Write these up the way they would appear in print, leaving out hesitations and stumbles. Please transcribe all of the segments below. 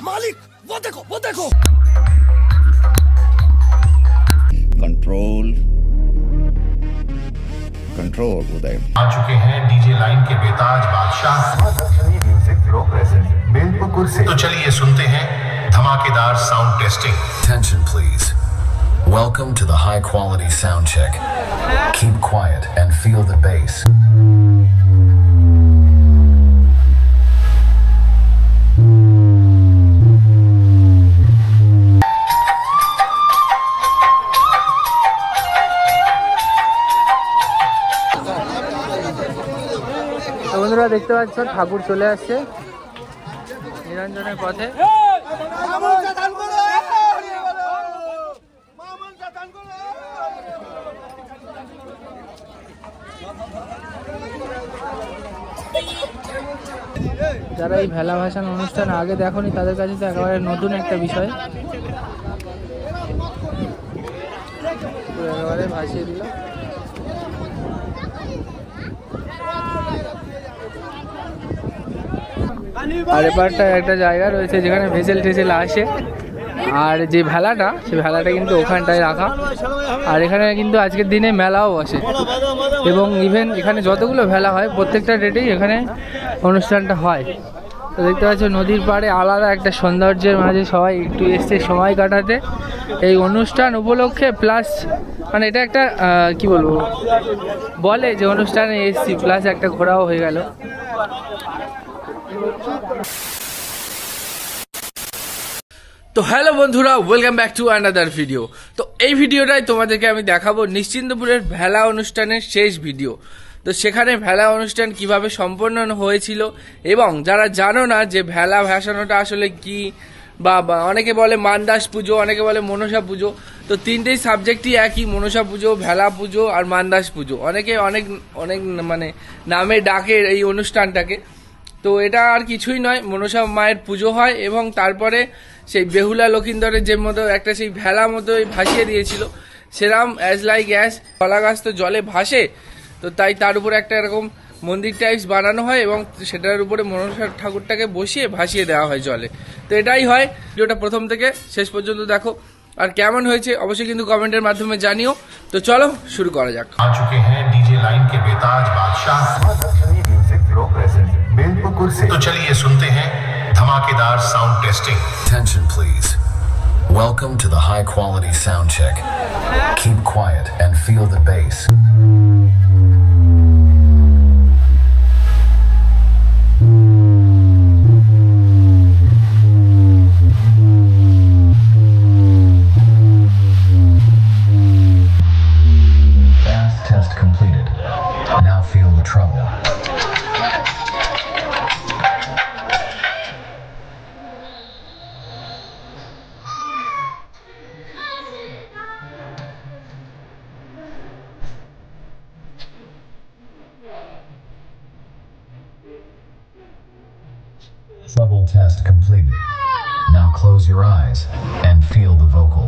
मालिक वो देखो कंट्रोल उदय आ चुके हैं डीजे लाइन के बेताज बादशाह म्यूजिक प्रो प्रेजेंट बेलपुकुर से। तो चलिए सुनते हैं धमाकेदार sound testing. Attention please. Welcome to the high quality sound check. Keep quiet and feel the bass. বন্ধুরা দেখতে পাচ্ছ ঠাকুর চলে আসছে নিরঞ্জনের পথে। যারা এই ভেলা ভাসান অনুষ্ঠান আগে দেখোনি তাদের কাছে তো একেবারে নতুন একটা বিষয়, একেবারে ভাসিয়ে দিল। আর এপারটা একটা জায়গা রয়েছে যেখানে ভেসেল টেসেল আসে, আর যে ভেলাটা সেই ভেলাটা কিন্তু ওখানটায় রাখা। আর এখানে কিন্তু আজকের দিনে মেলাও বসে, এবং ইভেন এখানে যতগুলো ভেলা হয় প্রত্যেকটা ডেটেই এখানে অনুষ্ঠানটা হয়। তো দেখতে পাচ্ছ নদীর পাড়ে আলাদা একটা সৌন্দর্যের মাঝে সবাই একটু এসছে সময় কাটাতে এই অনুষ্ঠান উপলক্ষে। প্লাস মানে এটা একটা কি বলবো, বলে যে অনুষ্ঠানে এসছি প্লাস একটা ঘোরাও হয়ে গেল। তো হ্যালো বন্ধুরা, welcome back to another video. তো এই ভিডিওটাই তোমাদেরকে আমি দেখাবো নিশ্চিন্তপুরের ভেলা অনুষ্ঠানের শেষ ভিডিও। তো সেখানে ভেলা অনুষ্ঠান কিভাবে সম্পন্ন হয়েছিল, এবং যারা জানো না যে ভেলা ভাসানোটা আসলে কি, বা অনেকে বলে মানদাস পুজো, অনেকে বলে মনসা পুজো। তো তিনটেই সাবজেক্টই একই, মনসা পুজো, ভেলা পুজো আর মানদাস পুজো। অনেকে অনেক অনেক মানে নামে ডাকে এই অনুষ্ঠানটাকে। তো এটা আর কিছুই নয়, মনসা মায়ের পুজো হয় এবং তারপরে সেই বেহুলা লক্ষিন্দরের যে মতো একটা সেই ভেলা মতো ভাসিয়ে দিয়েছিল, সেরাম অ্যাজ লাইক অ্যাজ কলা গাছ তো জলে ভাসে, তো তাই তার উপরে একটা এরকম মন্দির টাইপস বানানো হয় এবং সেটার উপরে মনসা ঠাকুরটাকে বসিয়ে ভাসিয়ে দেওয়া হয় জলে। তো এটাই হয়। ভিডিওটা প্রথম থেকে শেষ পর্যন্ত দেখো, আর কেমন হয়েছে অবশ্যই কিন্তু কমেন্টের মাধ্যমে জানিও। তো চলো শুরু করা যাক। आ चुके हैं डीजे लाइन के बेताज बादशाह म्यूजिक प्रो प्रेजेंट बेलपुकुर से। तो चलिए सुनते हैं धमाकेदार sound testing. Attention please. Welcome to the high quality sound check. Keep quiet and feel the bass. Test completed. Now feel the trouble. Trouble test completed. Now close your eyes and feel the vocal.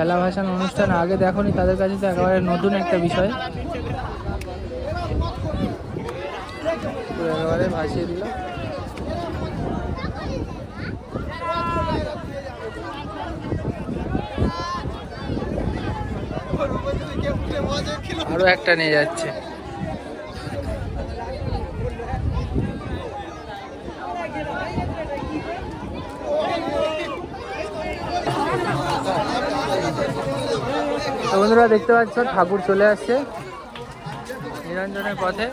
ভেলা ভাসান অনুষ্ঠান আগে দেখোনি তাদের কাছে তো একেবারে নতুন একটা বিষয়। একেবারে ভাসিয়ে দিল। আরো একটা নিয়ে যাচ্ছে। বন্ধুরা দেখতে পাচ্ছ ঠাকুর চলে আসছে নিরঞ্জনের পথে।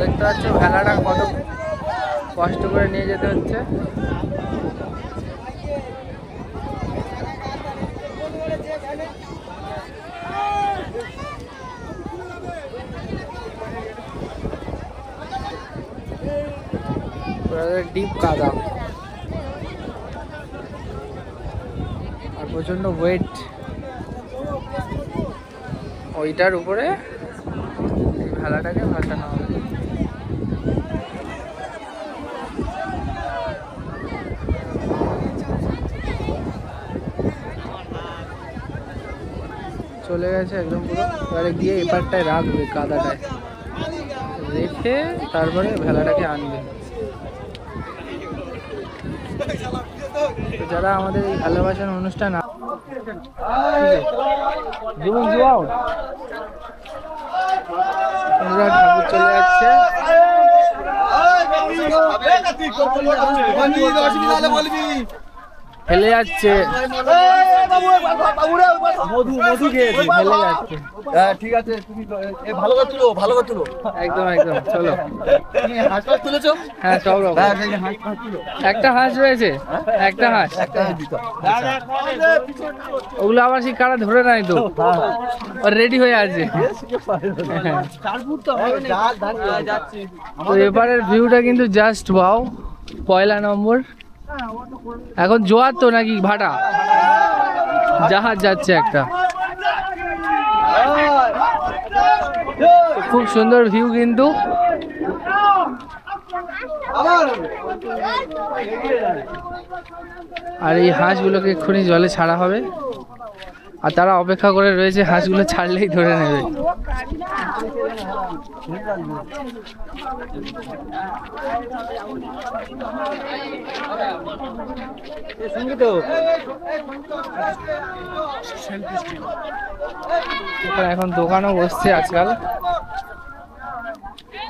দেখতে পাচ্ছ ভেলাটা কত কষ্ট করে নিয়ে যেতে হচ্ছে। ডিপ কাদা আর প্রচন্ড ওয়েট, ওইটার উপরে এই ভেলাটাকে ভাসানো হবে। চলে গেছে একদম পুরো। এবারে গিয়ে এপারটায় রাখবে, কাদাটায় রেখে তারপরে ভেলাটাকে আনবে। যারা আমাদের এই ভালোবাসার অনুষ্ঠান ঠাকুর চলে যাচ্ছে। হেলে যাচ্ছে, ঠিক আছে, তুমি ভালো করে তুলো, ভালো করে তুলো। একদম একদম, চলো। হাঁস তুলেছো? হ্যাঁ, সব রকম। একটা হাঁস রয়েছে, একটা হাঁস। ওগুলো আবার সেই কারা ধরে নাই তো, রেডি হয়ে আছে। তো এবারের ভিউটা কিন্তু জাস্ট ওয়াও। পয়লা নম্বর, এখন জোয়ার তো নাকি ভাটা, জাহাজ যাচ্ছে একটা। খুব সুন্দর ভিউ কিন্তু। আর এই হাঁসগুলোকে এক্ষুনি জলে ছাড়া হবে, আর তারা অপেক্ষা করে রয়েছে হাঁসগুলো ছাড়লেই ধরে নেবে। এখন দোকানও বসছে আজকাল।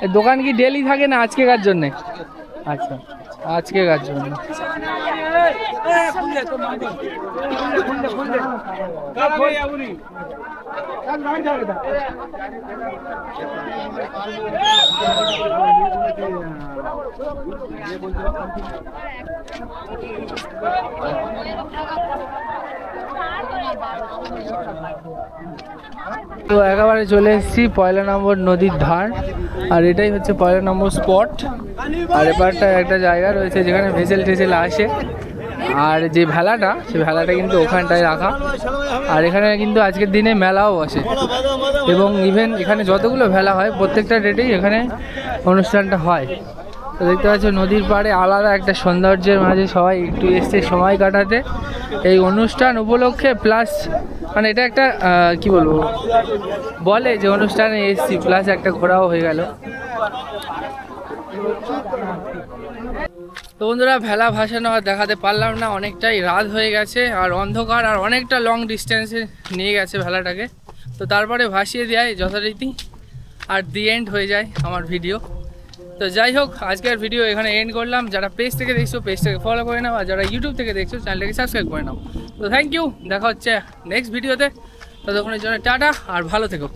এই দোকান কি ডেলি থাকে না আজকেকার জন্য? আচ্ছা, আজকেকার জন্য। তো একেবারে চলে এসেছি পয়লা নম্বর নদীর ধার, আর এটাই হচ্ছে পয়লা নম্বর স্পট। আর এপারটা একটা জায়গা রয়েছে যেখানে ভেসেল টেসেল আসে, আর যে ভেলাটা, সেই ভেলাটা কিন্তু ওখানটায় রাখা। আর এখানে কিন্তু আজকের দিনে মেলাও বসে, এবং ইভেন এখানে যতগুলো ভেলা হয় প্রত্যেকটা ডেটেই এখানে অনুষ্ঠানটা হয়। তো দেখতে পাচ্ছ নদীর পাড়ে আলাদা একটা সৌন্দর্যের মাঝে সবাই একটু এসছে সময় কাটাতে এই অনুষ্ঠান উপলক্ষে। প্লাস মানে এটা একটা কি বলবো, বলে যে অনুষ্ঠানে এসছি, প্লাস একটা ঘোরাও হয়ে গেল। তো বন্ধুরা, ভেলা ভাসানো আর দেখাতে পারলাম না, অনেকটাই রাত হয়ে গেছে আর অন্ধকার, আর অনেকটা লং ডিস্টেন্সে নিয়ে গেছে ভেলাটাকে। তো তারপরে ভাসিয়ে দেয় যথারীতি, আর দি এন্ড হয়ে যায় আমার ভিডিও। তো যাই হোক, আজকের ভিডিও এখানে এন্ড করলাম। যারা পেজ থেকে দেখছো পেজটাকে ফলো করে নাও, আর যারা ইউটিউব থেকে দেখছো চ্যানেলটাকে সাবস্ক্রাইব করে নাও। তো থ্যাংক ইউ, দেখা হচ্ছে নেক্সট ভিডিওতে। ততক্ষণের জন্য টাটা, আর ভালো থেকো।